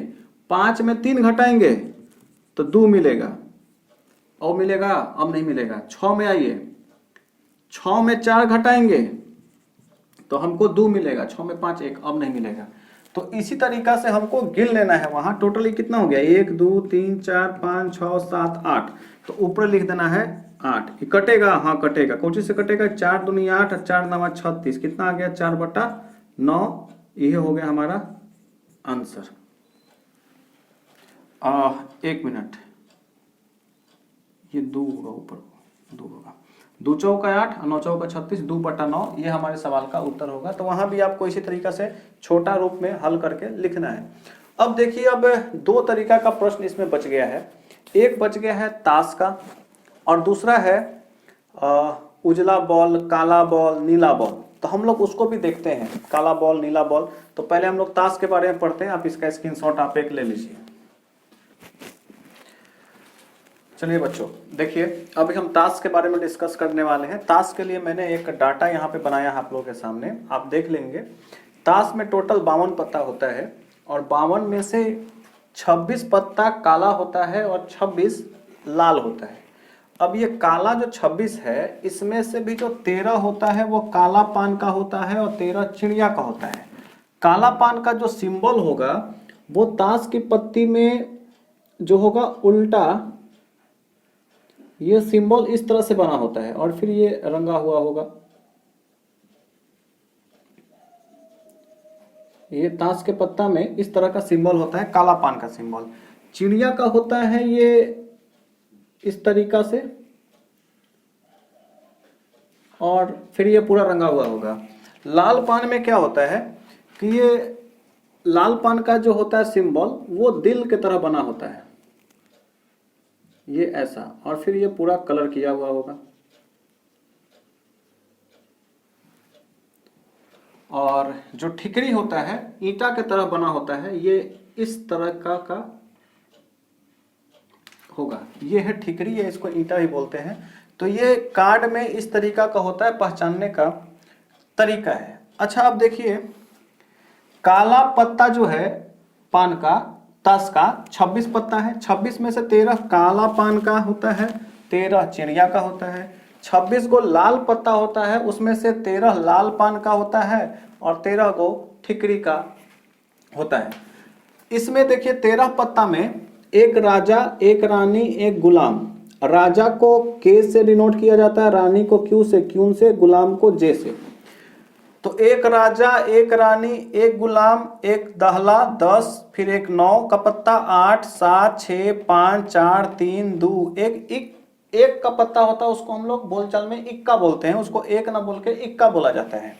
5 में 3 घटाएंगे तो 2 मिलेगा। अब नहीं मिलेगा। 6 में आइए, 6 में 4 घटाएंगे तो हमको 2 मिलेगा, 6 में 5 1, अब नहीं मिलेगा। तो इसी तरीका से हमको गिन लेना है वहां टोटली कितना हो गया, 1 2 3 4 5 6 7 8, तो ऊपर लिख देना है 8। ये कटेगा, हाँ कटेगा, कौन चीज से कटेगा, 4 दूनी 8 और 4 9 36, कितना आ गया 4/9, ये हो गया हमारा आंसर। 1 मिनट, ये 2 होगा, ऊपर 2 होगा, 2 चौका 8 और 9 चौका 36, 2/9, ये हमारे सवाल का उत्तर होगा। तो वहां भी आपको इसी तरीका से छोटा रूप में हल करके लिखना है। अब देखिए, अब 2 तरीका का प्रश्न इसमें बच गया है। एक बच गया है ताश का और दूसरा है उजला बॉल, काला बॉल, नीला बॉल। तो हम लोग उसको भी देखते हैं, काला बॉल, नीला बॉल। तो पहले हम लोग ताश के बारे में पढ़ते हैं, आप इसका स्क्रीनशॉट आप एक ले लीजिए। चलिए बच्चों देखिए, अभी हम ताश के बारे में डिस्कस करने वाले हैं। ताश के लिए मैंने एक डाटा यहाँ पे बनाया है आप लोगों के सामने, आप देख लेंगे। ताश में टोटल 52 पत्ता होता है और 52 में से 26 पत्ता काला होता है और 26 लाल होता है। अब ये काला जो 26 है, इसमें से भी जो 13 होता है वो काला पान का होता है और 13 चिड़िया का होता है। काला पान का जो सिंबल होगा वो ताश की पत्ती में जो होगा उल्टा, ये सिंबल इस तरह से बना होता है और फिर ये रंगा हुआ होगा। ये ताश के पत्ता में इस तरह का सिंबल होता है, काला पान का सिंबल। चिड़िया का होता है ये इस तरीका से और फिर ये पूरा रंगा हुआ होगा। लाल पान में क्या होता है कि ये लाल पान का जो होता है सिंबल वो दिल के तरह बना होता है, ये ऐसा, और फिर ये पूरा कलर किया हुआ होगा। और जो ठिकरी होता है ईंटा के तरह बना होता है, ये इस तरह का होगा, ये है ठिकरी, ये इसको ईंटा ही बोलते हैं। तो ये कार्ड में इस तरीका का होता है, पहचानने का तरीका है। अच्छा अब देखिए, काला पत्ता जो है पान का, ताश का 26 पत्ता है, 26 में से 13 काला पान का होता है, 13 चिड़िया का होता है। 26 को लाल पत्ता होता है, उसमें से 13 लाल पान का होता है और 13 को ठिकरी का होता है। इसमें देखिए 13 पत्ता में एक राजा, एक रानी, एक गुलाम। राजा को के से डिनोट किया जाता है, रानी को क्यू से, क्यून से, गुलाम को जे से। तो एक राजा, एक रानी, एक गुलाम, एक दहला 10, फिर एक 9 का पत्ता, 8 7 6 5 4 3 2 1, एक का पत्ता होता है, उसको हम लोग बोलचाल में इक्का बोलते हैं, उसको एक ना बोल के इक्का बोला जाता है।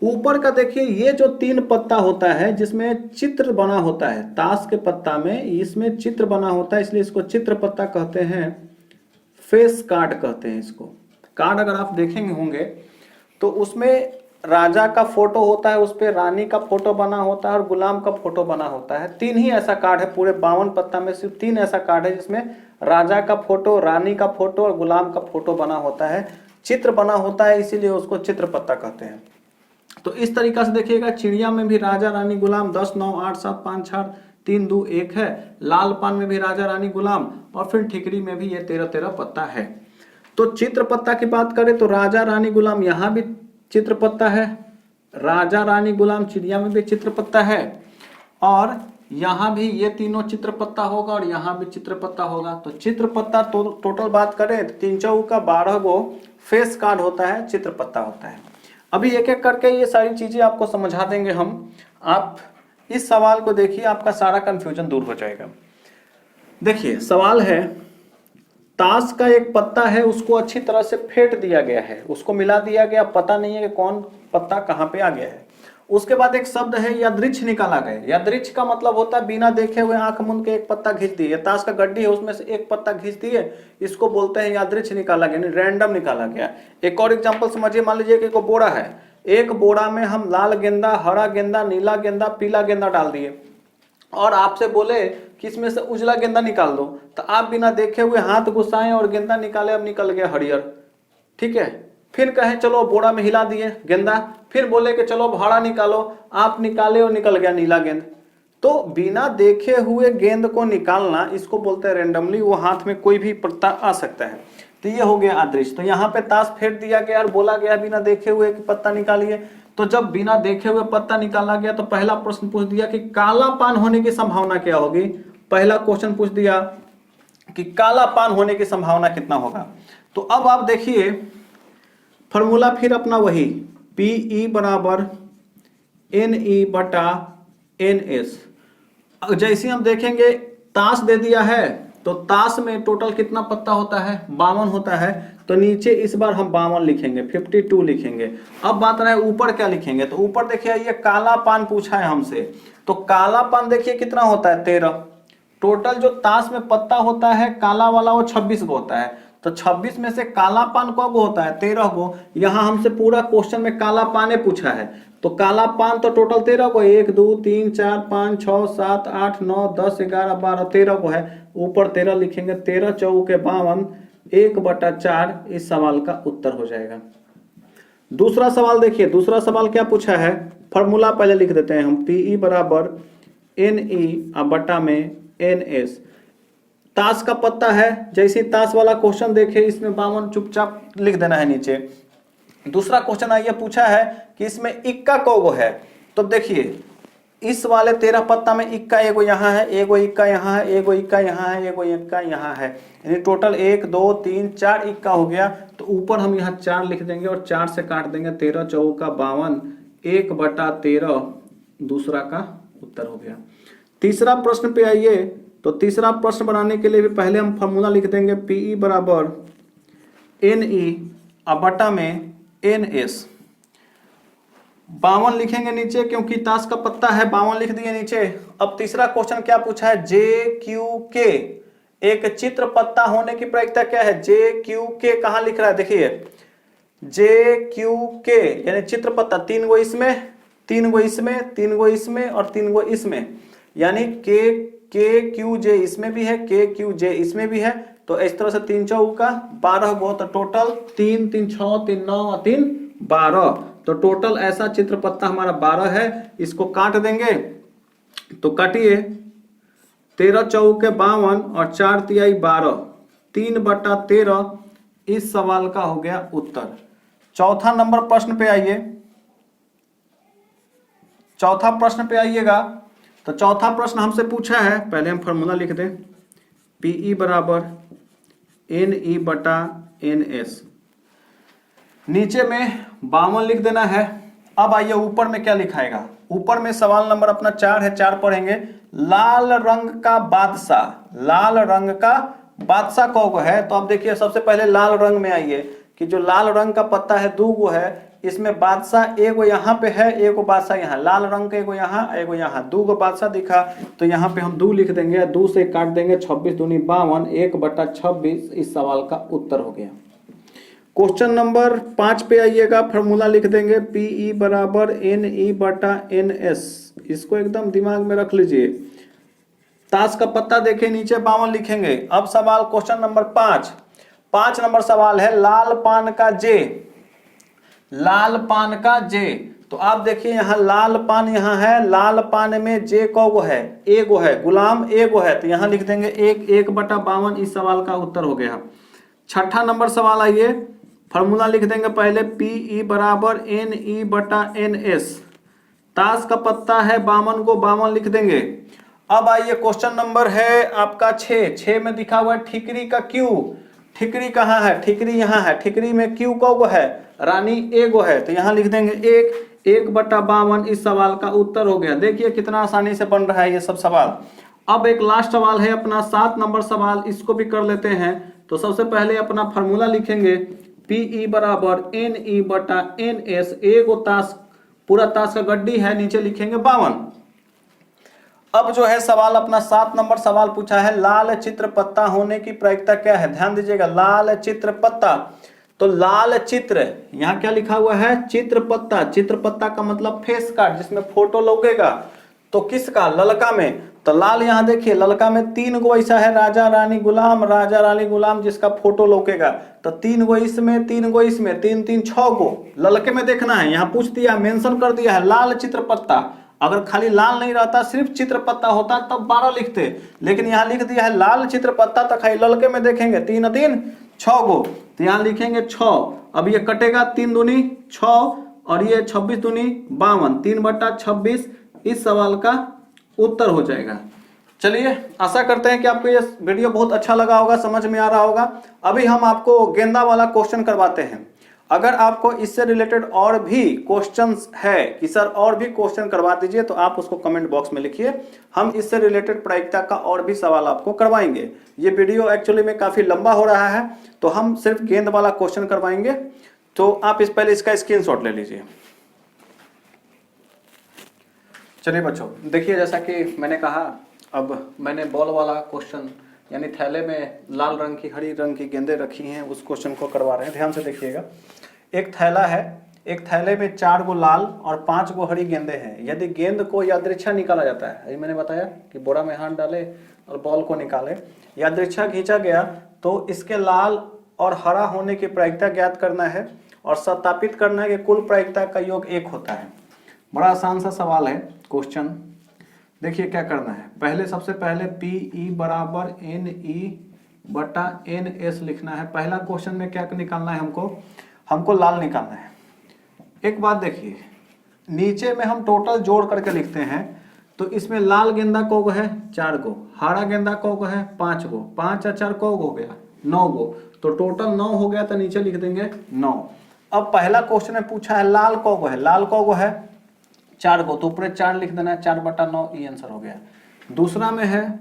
ऊपर का देखिए, ये जो 3 पत्ता होता है जिसमें चित्र बना होता है, ताश के पत्ता में इसमें चित्र बना होता है, इसलिए इसको चित्र पत्ता कहते हैं, फेस कार्ड कहते हैं इसको। कार्ड अगर आप देखेंगे होंगे तो उसमें राजा का फोटो होता है, उस पर रानी का फोटो बना होता है और गुलाम का फोटो बना होता है। 3 ही ऐसा कार्ड है पूरे 52 पत्ता में, सिर्फ 3 ऐसा कार्ड है जिसमें राजा का फोटो, रानी का फोटो और गुलाम का फोटो बना होता है, चित्र बना होता है, इसीलिए उसको चित्र पत्ता कहते हैं। तो इस तरीका से देखिएगा, चिड़िया में भी राजा, रानी, गुलाम 10 9 8 7 5 4 3 2 1 है। लाल पान में भी राजा, रानी, गुलाम, और फिर ठिकरी में भी ये 13 पत्ता है। तो चित्र पत्ता की बात करें तो राजा, रानी, गुलाम यहाँ भी चित्र पत्ता है, राजा, रानी, गुलाम चिड़िया में भी चित्र पत्ता है, और यहाँ भी ये तीनों चित्र पत्ता होगा और यहाँ भी चित्र पत्ता होगा। तो चित्र पत्ता तो टोटल बात करें तो 3 चौका 12 गो फेस कार्ड होता है, चित्र पत्ता होता है। अभी एक एक करके ये सारी चीजें आपको समझा देंगे हम। आप इस सवाल को देखिए, आपका सारा कंफ्यूजन दूर हो जाएगा। देखिए सवाल है, ताश का एक पत्ता है, उसको अच्छी तरह से फेंट दिया गया है, उसको मिला दिया गया, पता नहीं है कि कौन पत्ता कहाँ पे आ गया है। उसके बाद एक शब्द है यादृच्छ निकाला गया। यादृच्छ का मतलब होता है बिना देखे हुए आंख मूंद के एक पत्ता खींच दिए। ताश का गड्डी है, उसमें से एक पत्ता खींच दिए, इसको बोलते हैं यादृच्छ निकाला गया, रैंडम निकाला गया। एक और एग्जाम्पल समझिए, मान लीजिए कि एक बोरा है, एक बोरा में हम लाल गेंदा, हरा गेंदा, नीला गेंदा, पीला गेंदा डाल दिए और आपसे बोले कि इसमें से उजला गेंदा निकाल दो, तो आप बिना देखे हुए हाथ घुसाएं और गेंदा निकाले, अब निकल गया हरियर, ठीक है। फिर कहें चलो बोरा में हिला दिए गेंदा, फिर बोले कि चलो भाड़ा निकालो, आप निकाले और निकल गया नीला गेंद। तो बिना देखे हुए गेंद को निकालना, इसको बोलते हैं रैंडमली, वो हाथ में कोई भी पत्ता आ सकता है। तो ये हो गया अदृश्य। तो यहाँ पे ताश फेंट दिया गया और बोला गया बिना देखे हुए कि पत्ता निकालिए। तो जब बिना देखे हुए पत्ता निकाला गया तो पहला प्रश्न पूछ दिया कि काला पान होने की संभावना क्या होगी। पहला क्वेश्चन पूछ दिया कि काला पान होने की संभावना कितना होगा। तो अब आप देखिए फॉर्मूला फिर अपना वही Pe बराबर Ne बटा Ns। जैसे हम देखेंगे ताश दे दिया है तो ताश में टोटल कितना पत्ता होता है, 52 होता है। तो नीचे इस बार हम 52 लिखेंगे, 52 लिखेंगे। अब बात रहा है ऊपर क्या लिखेंगे, तो ऊपर देखिए ये काला पान पूछा है हमसे, तो काला पान देखिए कितना होता है 13। टोटल जो ताश में पत्ता होता है काला वाला वो 26 को होता है। तो 26 में से काला पान को होता है 13 को। यहाँ हमसे पूरा क्वेश्चन में काला पाने पूछा है, तो काला पान तो टोटल 13 को, 1 2 3 4 5 6 7 8 9 10 11 12 13 को है। ऊपर 13 लिखेंगे, 13 चौके 52, 1/4 इस सवाल का उत्तर हो जाएगा। दूसरा सवाल देखिए, दूसरा सवाल क्या पूछा है, फॉर्मूला पहले लिख देते हैं हम। Pe बराबर Ne बटा में Ns। ताश का पत्ता है, जैसे ताश वाला क्वेश्चन देखे इसमें 52 चुपचाप लिख देना है नीचे। दूसरा क्वेश्चन आइए पूछा है कि इसमें इक्का कौगो है। तो देखिए इस वाले 13 पत्ता में इक्का एगो यहाँ है, एगो इक्का यहाँ है, एगो इक्का यहाँ है, एगो इक्का यहाँ है, यानी टोटल 1 2 3 4 इक्का हो गया। तो ऊपर हम यहाँ 4 लिख देंगे और 4 से काट देंगे, 13 चौका 52, 1/13 दूसरा का उत्तर हो गया। तीसरा प्रश्न पे आइए, तो तीसरा प्रश्न बनाने के लिए भी पहले हम फॉर्मूला लिख देंगे Pe बराबर Ne बटा में Ns। 52 लिखेंगे नीचे क्योंकि ताश का पत्ता है, 52 लिख दिए नीचे। अब तीसरा क्वेश्चन क्या पूछा है, JQK एक चित्र पत्ता होने की प्रायिकता क्या है। JQK कहां लिख रहा है, देखिए JQK यानी चित्र पत्ता, 3 गो इसमें, 3 गो इसमें, 3 गो इसमें और 3 गो इसमें, यानी KQJ इसमें भी है, KQJ इसमें भी है। तो इस तरह से 3 चौका 12 गो, तो टोटल 3 3 6 3 9 और 3 12, तो टोटल ऐसा चित्र पत्ता हमारा 12 है। इसको काट देंगे, तो काटिए, 13 चौके 52 और 4 तिहाई 12, 3/13 इस सवाल का हो गया उत्तर। चौथा नंबर प्रश्न पे आइए, चौथा प्रश्न पे आइएगा। तो चौथा प्रश्न हमसे पूछा है, पहले हम फॉर्मूला लिख दें, Pe बराबर Ne बटा Ns। नीचे में 52 लिख देना है। अब आइए ऊपर में क्या लिखाएगा, ऊपर में सवाल नंबर अपना 4 है, 4 पढ़ेंगे। लाल रंग का बादशाह, लाल रंग का बादशाह कौगो है। तो अब देखिए सबसे पहले लाल रंग में आइए कि जो लाल रंग का पत्ता है 2 गो है, इसमें बादशाह एगो यहाँ पे है, एगो बादशाह यहाँ, लाल रंग का एगो यहाँ, एगो यहाँ, 2 गो बादशाह दिखा। तो यहाँ पे हम 2 लिख देंगे, 2 से काट देंगे, 26 दूनी 52, 1/26 इस सवाल का उत्तर हो गया। क्वेश्चन नंबर 5 पे आइएगा, फॉर्मूला लिख देंगे Pe बराबर Ne बटा Ns। इसको एकदम दिमाग में रख लीजिए। ताश का पत्ता देखे नीचे 52 लिखेंगे। अब सवाल क्वेश्चन नंबर 5 नंबर सवाल है लाल पान का जे, लाल पान का जे। तो आप देखिए यहाँ लाल पान यहाँ है, लाल पान में जे कौगो है, एगो है, गुलाम एगो है, तो यहाँ लिख देंगे 1/52 इस सवाल का उत्तर हो गया। छठा नंबर सवाल आइए, फॉर्मूला लिख देंगे पहले Pe बराबर Ne बटा Ns। ताश का पत्ता है 52 को 52 लिख देंगे। अब आइए क्वेश्चन नंबर है आपका 6 में दिखा हुआ है ठिकरी का क्यू। ठिकरी कहाँ है, ठिकरी यहाँ है, ठिकरी में क्यू कौगो है, रानी एगो है, तो यहाँ लिख देंगे 1/52 इस सवाल का उत्तर हो गया। देखिए कितना आसानी से बन रहा है ये सब सवाल। अब एक लास्ट सवाल है अपना 7 नंबर सवाल, इसको भी कर लेते हैं। तो सबसे पहले अपना फॉर्मूला लिखेंगे Pe बराबर Ne बटा Ns। एगो ताश, पूरा ताश का गड्डी है, नीचे लिखेंगे 52। अब जो है सवाल अपना 7 नंबर सवाल पूछा है लाल चित्र पत्ता होने की प्रायिकता क्या है। ध्यान दीजिएगा, लाल चित्र पत्ता, तो लाल चित्र यहाँ क्या लिखा हुआ है, चित्र पत्ता। चित्र पत्ता का मतलब फेस कार्ड, जिसमें फोटो लगेगा। तो किसका, ललका में। तो लाल यहाँ देखिए ललका में 3 गो ऐसा है, राजा रानी गुलाम, राजा रानी गुलाम, जिसका फोटो लगेगा। तो 3 गो इसमें, 3 गो इसमें, 3 3 6 गो ललके में देखना है। यहाँ पूछ दिया, मेंशन कर दिया है लाल चित्र पत्ता। अगर खाली लाल नहीं रहता, सिर्फ चित्र पत्ता होता तब 12 लिखते, लेकिन यहाँ लिख दिया है लाल चित्र पत्ता, तो खाली ललके में देखेंगे 3 3 6 गो, तो यहाँ लिखेंगे 6। अब ये कटेगा, 3 दूनी 6, और ये 26 दूनी 52, 3/26 इस सवाल का उत्तर हो जाएगा। चलिए, आशा करते हैं कि आपको ये वीडियो बहुत अच्छा लगा होगा, समझ में आ रहा होगा। अभी हम आपको गेंदा वाला क्वेश्चन करवाते हैं। अगर आपको इससे रिलेटेड और भी क्वेश्चंस है कि सर और भी क्वेश्चन करवा दीजिए, तो आप उसको कमेंट बॉक्स में लिखिए। हम इससे रिलेटेड प्रायिकता का और भी सवाल आपको करवाएंगे। ये वीडियो एक्चुअली में काफी लंबा हो रहा है, तो हम सिर्फ गेंद वाला क्वेश्चन करवाएंगे। तो आप पहले इसका स्क्रीनशॉट ले लीजिए। चलिए बच्चों, देखिए जैसा कि मैंने कहा, अब मैंने बॉल वाला क्वेश्चन यानी थैले में लाल रंग की हरी रंग की गेंदें रखी हैं, उस क्वेश्चन को करवा रहे हैं। ध्यान से देखिएगा, एक थैला है, एक थैले में 4 गो लाल और 5 गो हरी गेंदें हैं। यदि गेंद को यादृच्छा निकाला जाता है, ये मैंने बताया कि बोरा में हाथ डाले और बॉल को निकाले, यादृच्छा खींचा गया तो इसके लाल और हरा होने की प्रायिकता ज्ञात करना है और सत्यापित करना है कि कुल प्रायिकता का योग 1 होता है। बड़ा आसान सा सवाल है क्वेश्चन। देखिए क्या करना है, पहले सबसे पहले PE बराबर NE/NS लिखना है। पहला क्वेश्चन में क्या निकालना है, हमको लाल निकालना है। एक बात देखिए, नीचे में हम टोटल जोड़ करके लिखते हैं, तो इसमें लाल गेंदा को है 4 गो, हरा गेंदा को है 5 गो, 5 और 4 को हो गया 9 गो, तो टोटल 9 हो गया, तो नीचे लिख देंगे 9। अब पहला क्वेश्चन में पूछा है लाल को है, लाल को है 4 गो, तो ऊपर 4 लिख देना है, 4/9 ये आंसर हो गया। दूसरा में है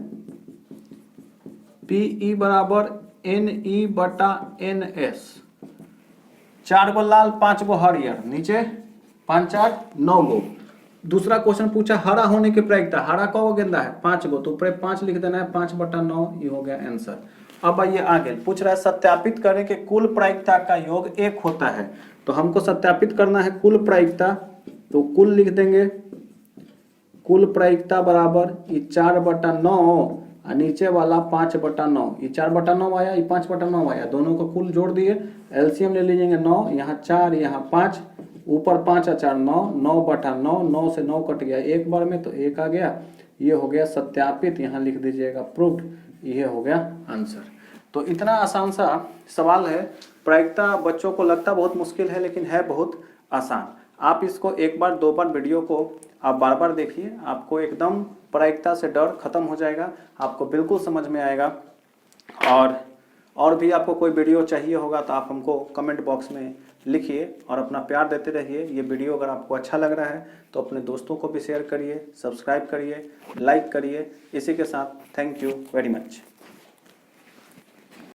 PE बराबर NE/NS, 4 गो लाल 5 गो हरियर, नीचे 5 4 9 गो। दूसरा क्वेश्चन पूछा हरा होने की प्रायिकता, हरा को गेंदा है 5 गो, तो ऊपर 5 लिख देना है, 5/9 ये हो गया आंसर। अब आइए आगे, पूछ रहा है सत्यापित करें कि कुल प्रायिकता का योग 1 होता है। तो हमको सत्यापित करना है कुल प्रायिकता, तो कुल लिख देंगे, कुल प्रायिकता बराबर ये 4/9 और नीचे वाला 5/9, ये 4/9 आया, ये 5/9 आया, दोनों को कुल जोड़ दिए, एलसीएम ले लीजिएंगे 9, यहाँ 4 यहाँ 5, ऊपर 5 और 4 9, 9/9, 9 से 9 कट गया एक बार में, तो 1 आ गया। ये हो गया सत्यापित, यहाँ लिख दीजिएगा प्रूव्ड, ये हो गया आंसर। तो इतना आसान सा सवाल है। प्रायिकता बच्चों को लगता बहुत मुश्किल है, लेकिन है बहुत आसान। आप इसको 1 बार 2 बार वीडियो को आप बार बार देखिए, आपको एकदम प्रायिकता से डर खत्म हो जाएगा, आपको बिल्कुल समझ में आएगा। और भी आपको कोई वीडियो चाहिए होगा तो आप हमको कमेंट बॉक्स में लिखिए और अपना प्यार देते रहिए। ये वीडियो अगर आपको अच्छा लग रहा है तो अपने दोस्तों को भी शेयर करिए, सब्सक्राइब करिए, लाइक करिए। इसी के साथ थैंक यू वेरी मच।